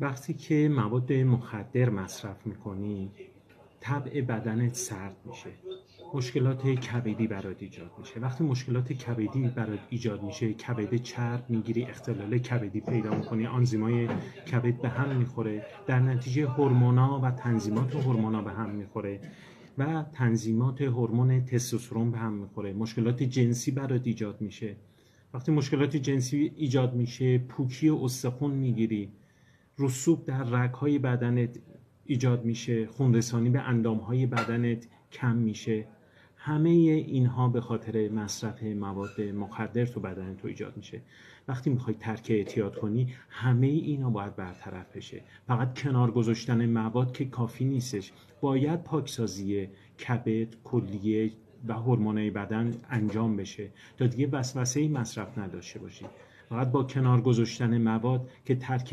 وقتی که مواد مخدر مصرف میکنی طبع بدنت سرد میشه، مشکلات کبدی برات ایجاد میشه. وقتی مشکلات کبدی برات ایجاد میشه، کبد چرب میگیری، اختلال کبدی پیدا میکنی، آنزیمای کبد به هم میخوره، در نتیجه هورمونا و تنظیمات هورمونا به هم میخوره و تنظیمات هورمون تستوسترون به هم میخوره. مشکلات جنسی برات ایجاد میشه. وقتی مشکلات جنسی ایجاد میشه، پوکی استخوان میگیری، رسوب در رگ‌های بدنت ایجاد میشه، خونرسانی به اندام‌های بدنت کم میشه. همه اینها به خاطر مصرف مواد مخدر تو بدن تو ایجاد میشه. وقتی میخوای ترک اعتیاد کنی، همه اینا باید برطرف بشه. فقط کنار گذاشتن مواد که کافی نیستش، باید پاکسازی کبد، کلیه و هورمونای بدن انجام بشه تا دیگه وسوسه‌ای مصرف نداشته باشی. فقط با کنار گذاشتن مواد که ترک